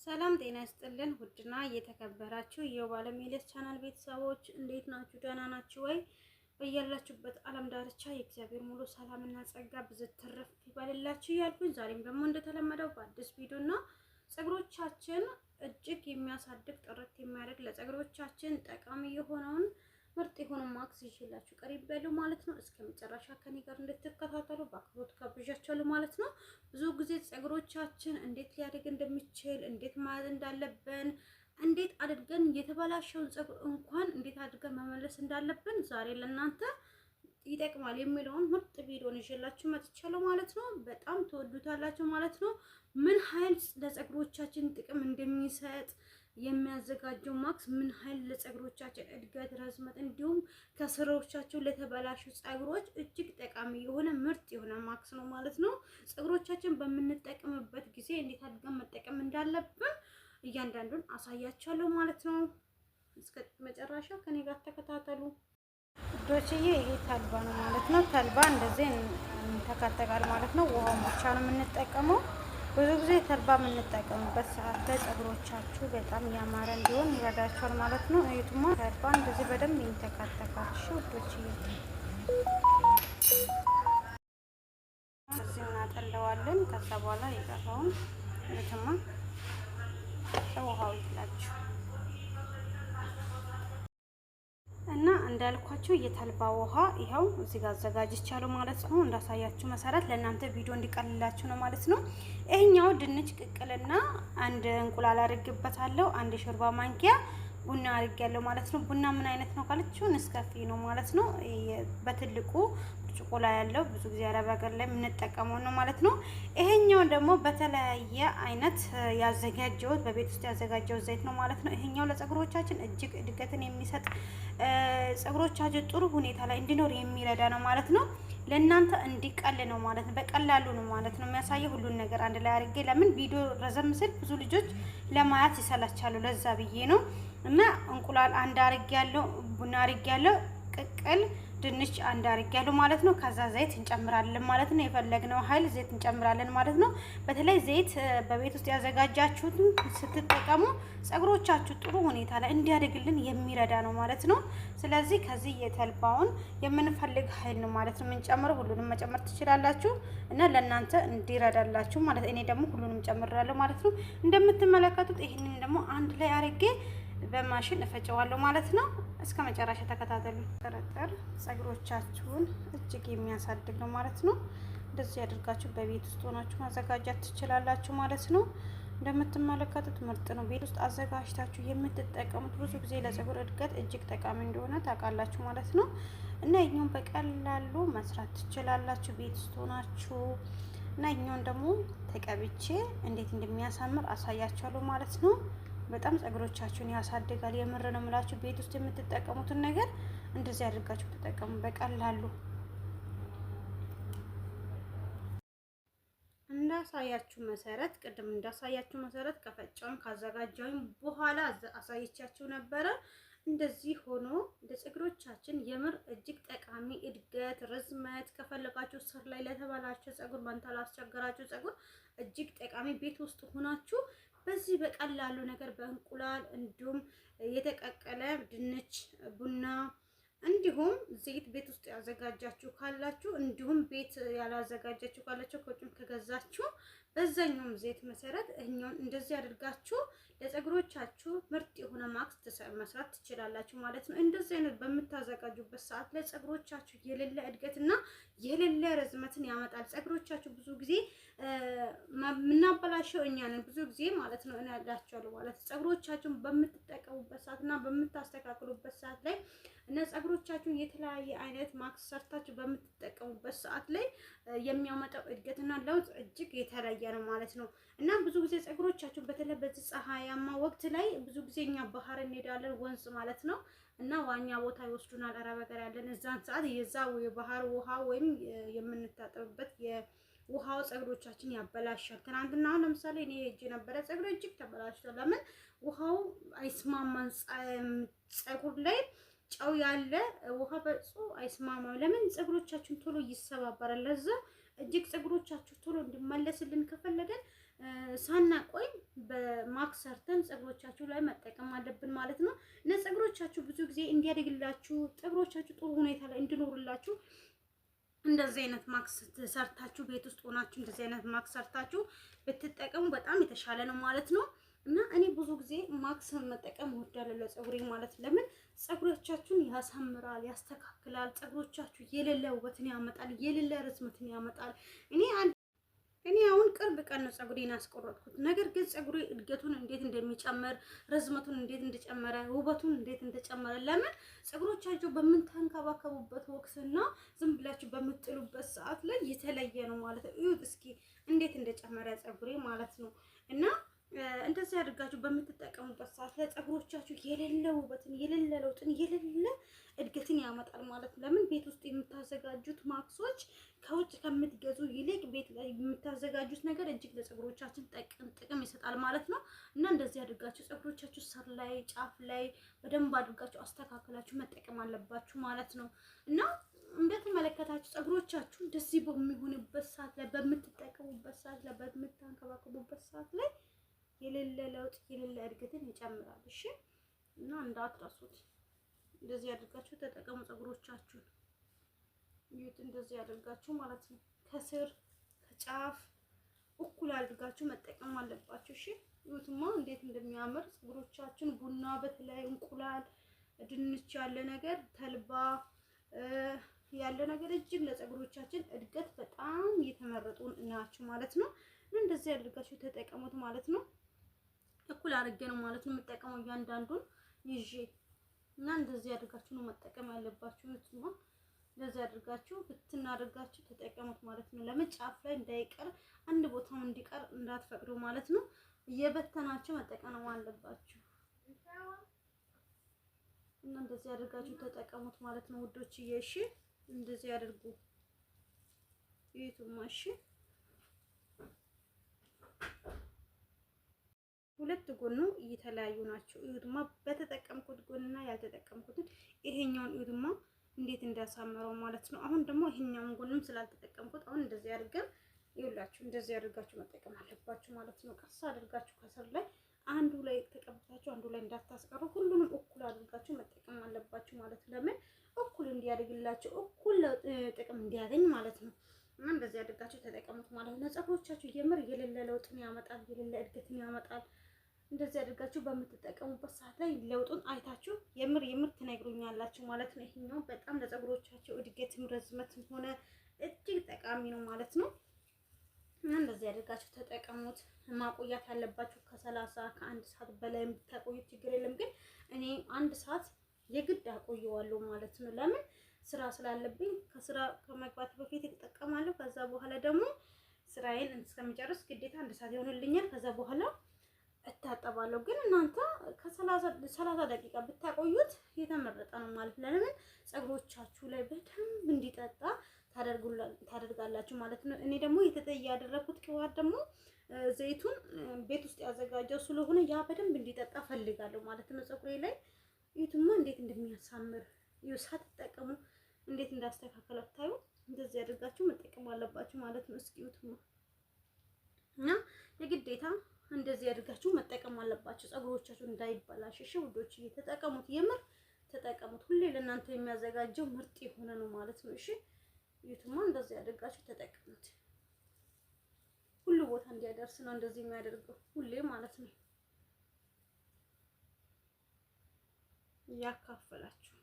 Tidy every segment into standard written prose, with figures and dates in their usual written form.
ሰላም ጤና ይስጥልን ውድና እየተከበራችሁ የባለሜልስ ቻናል ቤተሰቦች እንዴት ናችሁ? ደህና ናችሁ ወይ? በያላችሁበት ዓለም ዳርቻ የእግዚአብሔር ሙሉ ሰላምና ጸጋ ብዝት ትርፍ ይበልላችሁ እያልኩኝ ዛሬም ደግሞ እንደተለመደው በአዲስ ቪዲዮና ፀጉሮቻችን እጅግ የሚያሳድግ ጥርት የሚያደርግ ለፀጉሮቻችን ጠቃሚ የሆነውን ምርጥ የሆነ ማክስ ይዤላችሁ ቀርብ ያለው ማለት ነው። እስከ መጨረሻ ከኔ ጋር እንድትከታተሉ በአክብሮት ጋብዣችኋለሁ ማለት ነው። ብዙ ጊዜ ፀጉሮቻችን እንዴት ሊያድግ እንደሚችል፣ እንዴት ማያዝ እንዳለብን፣ እንዴት አድርገን የተበላሸውን ፀጉር እንኳን እንዴት አድርገን መመለስ እንዳለብን ዛሬ ለእናንተ ይጠቅማል የሚለውን ምርጥ ቪዲዮን ይዤላችሁ መጥቻለሁ ማለት ነው። በጣም ተወዱታላችሁ ማለት ነው። ምን ኃይል ለፀጉሮቻችን ጥቅም እንደሚሰጥ የሚያዘጋጀው ማክስ ምን ኃይል ለፀጉሮቻችን እድገት፣ ረዝመት እንዲሁም ከስሮቻቸው ለተበላሹ ፀጉሮች እጅግ ጠቃሚ የሆነ ምርጥ የሆነ ማክስ ነው ማለት ነው። ፀጉሮቻችን በምንጠቀምበት ጊዜ እንዴት አድርገን መጠቀም እንዳለብን እያንዳንዱን አሳያችኋለሁ ማለት ነው። እስከ መጨረሻ ከኔ ጋር ተከታተሉ ዶችዬ። ይሄ ተልባ ነው ማለት ነው። ተልባ እንደዚህ እንተካተካል ማለት ነው። ውሃውን ብቻ ነው የምንጠቀመው። ብዙ ጊዜ ተልባ የምንጠቀምበት ሰዓት ላይ ፀጉሮቻችሁ በጣም ያማረ እንዲሆን ይረዳቸዋል ማለት ነው። እዩትማ ተልባ እንደዚህ በደንብ ይንተካተካል። እሺ ውዶችዬ፣ እዚህ እናጠለዋለን። ከዛ በኋላ የቀረውን እዩትማ ውሃው ይላችሁ እና እንዳልኳችሁ የተልባ ውሃ ይኸው እዚህ ጋር አዘጋጅቻለሁ ማለት ነው። እንዳሳያችሁ መሰረት ለእናንተ ቪዲዮ እንዲቀልላችሁ ነው ማለት ነው። ይሄኛው ድንች ቅቅልና አንድ እንቁላል አድርግበታለሁ። አንድ ሾርባ ማንኪያ ቡና አድርጌያለሁ ማለት ነው። ቡና ምን አይነት ነው ካለችው ነስካፌ ነው ማለት ነው። በትልቁ ብርጭቆ ላይ ያለው ብዙ ጊዜ አረብ ሀገር ላይ የምንጠቀመው ነው ማለት ነው። ይሄኛው ደግሞ በተለያየ አይነት ያዘጋጀሁት በቤት ውስጥ ያዘጋጀሁት ዘይት ነው ማለት ነው። ይሄኛው ለፀጉሮቻችን እጅግ እድገትን የሚሰጥ ፀጉሮቻችን ጥሩ ሁኔታ ላይ እንዲኖር የሚረዳ ነው ማለት ነው። ለእናንተ እንዲቀል ነው ማለት ነው። በቀላሉ ነው ማለት ነው የሚያሳየው ሁሉን ነገር አንድ ላይ አድርጌ። ለምን ቪዲዮ ረዘም ስል ብዙ ልጆች ለማየት ይሰላቻሉ፣ ለዛ ብዬ ነው። እና እንቁላል አንድ አድርጌያለሁ፣ ቡና አድርጌያለሁ፣ ቅቅል ድንች አንድ አድርጌያለሁ ማለት ነው። ከዛ ዘይት እንጨምራለን ማለት ነው። የፈለግነው ኃይል ዘይት እንጨምራለን ማለት ነው። በተለይ ዘይት በቤት ውስጥ ያዘጋጃችሁትን ስትጠቀሙ ፀጉሮቻችሁ ጥሩ ሁኔታ ላይ እንዲያድግልን የሚረዳ ነው ማለት ነው። ስለዚህ ከዚህ የተልባውን የምንፈልግ ኃይል ነው ማለት ነው የምንጨምረው። ሁሉንም መጨመር ትችላላችሁ እና ለእናንተ እንዲረዳላችሁ ማለት እኔ ደግሞ ሁሉንም ጨምራለሁ ማለት ነው። እንደምትመለከቱት ይሄንን ደግሞ አንድ ላይ አድርጌ በማሽን እፈጨዋለሁ ማለት ነው። እስከ መጨረሻ ተከታተሉ። ጥርጥር ፀጉሮቻችሁን እጅግ የሚያሳድግ ነው ማለት ነው። እንደዚህ ያድርጋችሁ በቤት ውስጥ ሆናችሁ ማዘጋጃት ትችላላችሁ ማለት ነው። እንደምትመለከቱት ምርጥ ነው። ቤት ውስጥ አዘጋጅታችሁ የምትጠቀሙት ብዙ ጊዜ ለፀጉር እድገት እጅግ ጠቃሚ እንደሆነ ታውቃላችሁ ማለት ነው። እና ይሄኛውን በቀላሉ መስራት ትችላላችሁ ቤት ውስጥ ሆናችሁ። እና ይሄኛውን ደግሞ ተቀብቼ እንዴት እንደሚያሳምር አሳያችኋለሁ ማለት ነው። በጣም ፀጉሮቻችሁን ያሳድጋል። የምር ነው የምላችሁ። ቤት ውስጥ የምትጠቀሙትን ነገር እንደዚህ አድርጋችሁ ተጠቀሙ በቀላሉ። እንዳሳያችሁ መሰረት ቅድም እንዳሳያችሁ መሰረት ከፈጫውን ካዘጋጀውን በኋላ አሳይቻችሁ ነበረ። እንደዚህ ሆኖ ለፀጉሮቻችን የምር እጅግ ጠቃሚ እድገት፣ ርዝመት ከፈለጋችሁ ስር ላይ ለተባላችሁ ፀጉር መንታ ላስቸገራችሁ ፀጉር እጅግ ጠቃሚ ቤት ውስጥ ሆናችሁ በዚህ በቀላሉ ነገር በእንቁላል እንዲሁም የተቀቀለ ድንች፣ ቡና እንዲሁም ዘይት ቤት ውስጥ ያዘጋጃችሁ ካላችሁ እንዲሁም ቤት ያላዘጋጃችሁ ካላችሁ ከውጭም ከገዛችሁ በዛኛውም ዘይት መሰረት እኛውን እንደዚህ አድርጋችሁ ለፀጉሮቻችሁ ምርጥ የሆነ ማክስ መስራት ትችላላችሁ ማለት ነው። እንደዚህ አይነት በምታዘጋጁበት ሰዓት ላይ ፀጉሮቻችሁ የሌለ እድገትና የሌለ ረዝመትን ያመጣል። ፀጉሮቻችሁ ብዙ ጊዜ ምናበላሸው እኛ ነን ብዙ ጊዜ ማለት ነው። እኔ ያላችኋለሁ ማለት ፀጉሮቻችሁን በምትጠቀሙበት ሰዓትና በምታስተካክሉበት ሰዓት ላይ እና ፀጉሮቻችሁን የተለያየ አይነት ማክስ ሰርታችሁ በምትጠቀሙበት ሰዓት ላይ የሚያመጣው እድገትና ለውጥ እጅግ የተለየ ነው ማለት ነው። እና ብዙ ጊዜ ፀጉሮቻችሁን በተለይ በዚህ ፀሐያማ ወቅት ላይ ብዙ ጊዜ እኛ ባህር እንሄዳለን፣ ወንዝ ማለት ነው። እና ዋኛ ቦታ ይወስዱናል አረብ ሀገር ያለን እዛን ሰዓት የዛው የባህር ውሃ ወይም የምንታጠብበት የውሃው ፀጉሮቻችን ያበላሻል። ትናንትና አሁን ለምሳሌ እኔ ሄጄ ነበረ፣ ፀጉሬ እጅግ ተበላሽቷል። ለምን? ውሃው አይስማማን ፀጉር ላይ ጨው ያለ ውሃ በጽ አይስማማም። ለምን? ፀጉሮቻችን ቶሎ ይሰባበራል። ለዛ እጅግ ፀጉሮቻችሁ ቶሎ እንዲመለስልን ከፈለገን ሳናቆይ በማክስ ማክስ ሰርተን ፀጉሮቻችሁ ላይ መጠቀም አለብን ማለት ነው። እና ፀጉሮቻችሁ ብዙ ጊዜ እንዲያድግላችሁ ፀጉሮቻችሁ ጥሩ ሁኔታ ላይ እንዲኖርላችሁ እንደዚህ አይነት ማክስ ሰርታችሁ ቤት ውስጥ ሆናችሁ እንደዚህ አይነት ማክስ ሰርታችሁ ብትጠቀሙ በጣም የተሻለ ነው ማለት ነው። እና እኔ ብዙ ጊዜ ማክስ መጠቀም እወዳለሁ ለፀጉሬ ማለት ለምን ፀጉሮቻችሁን ያሳምራል፣ ያስተካክላል። ፀጉሮቻችሁ የሌለ ውበትን ያመጣል፣ የሌለ ርዝመትን ያመጣል። እኔ አሁን ቅርብ ቀን ነው ፀጉሬን ያስቆረጥኩት። ነገር ግን ፀጉሬ እድገቱን እንዴት እንደሚጨምር፣ ርዝመቱን እንዴት እንደጨመረ፣ ውበቱን እንዴት እንደጨመረ ለምን ፀጉሮቻችሁ በምትንከባከቡበት ወቅትና ዝም ብላችሁ በምትጥሉበት ሰዓት ላይ የተለየ ነው ማለት ነው። እዩት እስኪ እንዴት እንደጨመረ ፀጉሬ ማለት ነው። እና እንደዚህ አድርጋችሁ በምትጠቀሙበት ሰዓት ላይ ፀጉሮቻችሁ የሌለ ውበትን፣ የሌለ ለውጥን፣ የሌለ እድገትን ያመጣል ማለት ነው። ለምን ቤት ውስጥ የምታዘጋጁት ማክሶች ከውጭ ከምትገዙ ይልቅ ቤት ላይ የምታዘጋጁት ነገር እጅግ ለፀጉሮቻችን ጥቅም ይሰጣል ማለት ነው። እና እንደዚህ አድርጋችሁ ፀጉሮቻችሁ ስር ላይ ጫፍ ላይ በደንብ አድርጋችሁ አስተካክላችሁ መጠቀም አለባችሁ ማለት ነው። እና እንደተመለከታችሁ ፀጉሮቻችሁ እንደዚህ በሚሆንበት ሰዓት ላይ በምትጠቀሙበት ሰዓት ላይ በምታንከባከቡበት ሰዓት ላይ የሌለ ለውጥ የሌለ እድገትን ይጨምራል። እሺ እና እንዳትረሱት እንደዚህ አድርጋችሁ ተጠቀሙ ፀጉሮቻችሁን። ይሁት እንደዚህ አድርጋችሁ ማለት ነው። ከስር ከጫፍ እኩል አድርጋችሁ መጠቀም አለባችሁ። እሺ ይሁትማ እንዴት እንደሚያምር ፀጉሮቻችን ቡና፣ በተለይ እንቁላል፣ ድንች ያለ ነገር፣ ተልባ ያለ ነገር እጅግ ለፀጉሮቻችን እድገት በጣም የተመረጡ ናቸው ማለት ነው። እንደዚህ አድርጋችሁ ተጠቀሙት ማለት ነው። እኩል አድርጌ ነው ማለት ነው የምጠቀመው እያንዳንዱን ይዤ እና እንደዚህ አድርጋችሁ ነው መጠቀም ያለባችሁ። እቱማ እንደዚህ አድርጋችሁ ብትናደርጋችሁ ተጠቀሙት ማለት ነው። ለምን ጫፍ ላይ እንዳይቀር አንድ ቦታው እንዲቀር እንዳትፈቅዱ ማለት ነው። እየበተናችሁ መጠቀም አለባችሁ እና እንደዚህ አድርጋችሁ ተጠቀሙት ማለት ነው ውዶች። እሺ እንደዚህ አድርጉ እቱማ። እሺ ሁለት ጎኑ እየተለያዩ ናቸው። እዩትማ በተጠቀምኩት ጎንና ያልተጠቀምኩትን ይሄኛውን እዩትማ እንዴት እንዳሳመረው ማለት ነው። አሁን ደግሞ ይሄኛውን ጎንም ስላልተጠቀምኩት አሁን እንደዚህ አድርገን ይውላችሁ እንደዚህ አድርጋችሁ መጠቀም አለባችሁ ማለት ነው። ቀስ አድርጋችሁ ከስር ላይ አንዱ ላይ ተቀብታችሁ አንዱ ላይ እንዳታስቀሩ ሁሉንም እኩል አድርጋችሁ መጠቀም አለባችሁ ማለት ነው። ለምን እኩል እንዲያደርግላችሁ እኩል ጥቅም እንዲያገኝ ማለት ነው። እና እንደዚህ አድርጋችሁ ተጠቀሙት ማለት ነው። ፀጉሮቻችሁ የምር የሌለ ለውጥን ያመጣል፣ የሌለ እድገትን ያመጣል። እንደዚህ አድርጋችሁ በምትጠቀሙበት ሰዓት ላይ ለውጡን አይታችሁ የምር ትነግሩኛላችሁ ማለት ነው። ይሄኛው በጣም ለፀጉሮቻችሁ እድገትም ርዝመትም ሆነ እጅግ ጠቃሚ ነው ማለት ነው። እና እንደዚህ አድርጋችሁ ተጠቀሙት። ማቆያት ያለባችሁ ከ1 ሰዓት በላይ ብታቆዩት ችግር የለም፣ ግን እኔ 1 ሰዓት የግድ አቆየዋለሁ ማለት ነው። ለምን ስራ ስላለብኝ ከስራ ከመግባት በፊት እጠቀማለሁ። ከዛ በኋላ ደግሞ ስራዬን እስከምጨርስ ግዴታ 1 ሰዓት ይሆንልኛል። ከዛ በኋላ እታጠባለሁ። ግን እናንተ ከ30 ደቂቃ ብታቆዩት የተመረጠ ነው ማለት ነው። ለምን ፀጉሮቻችሁ ላይ በደንብ እንዲጠጣ ታደርጋላችሁ ማለት ነው። እኔ ደግሞ ያደረኩት ቅባት ደግሞ ዘይቱን ቤት ውስጥ ያዘጋጀው ስለሆነ ያ በደንብ እንዲጠጣ ፈልጋለሁ ማለት ነው ፀጉሬ ላይ። እዩትማ እንዴት እንደሚያሳምር ሳትጠቀሙ እንዴት እንዳስተካከለው ታዩ። እንደዚህ አድርጋችሁ መጠቀም አለባችሁ ማለት ነው። እስኪ እዩትማ እና የግዴታ እንደዚህ አድርጋችሁ መጠቀም አለባችሁ ፀጉሮቻችሁ እንዳይበላሽ። እሺ ውዶች ተጠቀሙት፣ የምር ተጠቀሙት። ሁሌ ለእናንተ የሚያዘጋጀው ምርጥ የሆነ ነው ማለት ነው። እሺ እዩትማ እንደዚህ አድርጋችሁ ተጠቀሙት። ሁሉ ቦታ እንዲያደርስ ነው እንደዚህ የሚያደርገው ሁሌ ማለት ነው። ያካፈላችሁ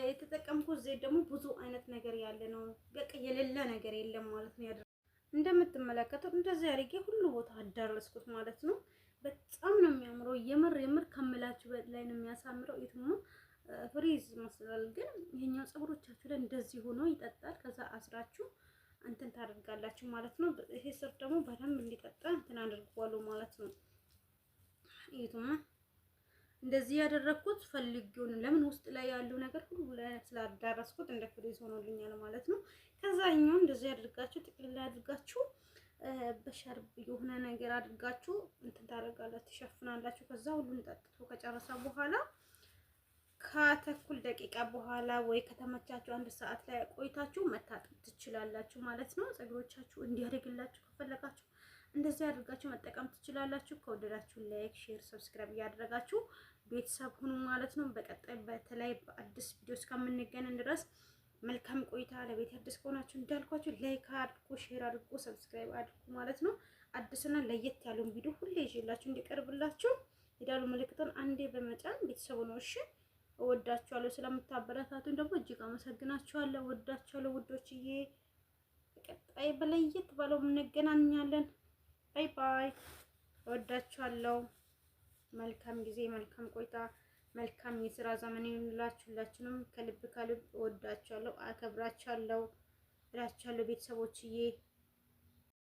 የተጠቀምኩት ዘይት ደግሞ ብዙ አይነት ነገር ያለ ነው። በቃ የሌለ ነገር የለም ማለት ነው። እንደምትመለከቱት እንደዚህ አድርጌ ሁሉ ቦታ አዳረስኩት ማለት ነው። በጣም ነው የሚያምረው። የምር ከምላችሁ በላይ ነው የሚያሳምረው። የትሞ ፍሪዝ መስላል፣ ግን ይሄኛው ፀጉሮቻችሁ ላይ እንደዚህ ሆኖ ይጠጣል። ከዛ አስራችሁ እንትን ታደርጋላችሁ ማለት ነው። ይሄ ስር ደግሞ በደንብ እንዲጠጣ እንትን አድርጓለሁ ማለት ነው። የትሞ እንደዚህ ያደረኩት ፈልጌው ነው። ለምን ውስጥ ላይ ያለው ነገር ሁሉ ስላዳረስኩት እንደ ፍሪዝ ሆኖልኛል ማለት ነው። ከዛ ይሄኛው እንደዚህ አድርጋችሁ ጥቅልል አድርጋችሁ በሻርብ የሆነ ነገር አድርጋችሁ እንትን ታደርጋላችሁ፣ ትሸፍናላችሁ። ከዛ ሁሉን ጠጥቶ ከጨረሰ በኋላ ከተኩል ደቂቃ በኋላ ወይ ከተመቻችሁ 1 ሰዓት ላይ ቆይታችሁ መታጠብ ትችላላችሁ ማለት ነው። ፀጉሮቻችሁ እንዲያድግላችሁ ከፈለጋችሁ እንደዚህ አድርጋችሁ መጠቀም ትችላላችሁ። ከወደዳችሁ ላይክ፣ ሼር፣ ሰብስክራይብ እያደረጋችሁ ቤተሰብ ሁኑ ማለት ነው። በቀጣይ በተለይ በአዲስ ቪዲዮ እስከምንገናኝ ድረስ መልካም ቆይታ። ለቤት አዲስ ከሆናችሁ እንዳልኳችሁ ላይክ አድርጉ፣ ሼር አድርጉ፣ ሰብስክራይብ አድርጉ ማለት ነው። አዲስና ለየት ያለውን ቪዲዮ ሁሌ ይዤላችሁ እንዲቀርብላችሁ የደወል ምልክቱን አንዴ በመጫን ቤተሰብ ነው። እሺ፣ እወዳችኋለሁ። ስለምታበረታቱኝ ደግሞ እጅግ አመሰግናችኋለሁ። እወዳችኋለሁ ውዶችዬ። በቀጣይ በለየት ባለው እንገናኛለን። ባይ ባይ። እወዳችኋለሁ። መልካም ጊዜ፣ መልካም ቆይታ፣ መልካም የስራ ዘመን ይሁንላችሁ። ሁላችሁንም ከልብ እወዳችኋለሁ፣ አከብራችኋለሁ እላችኋለሁ ቤተሰቦችዬ።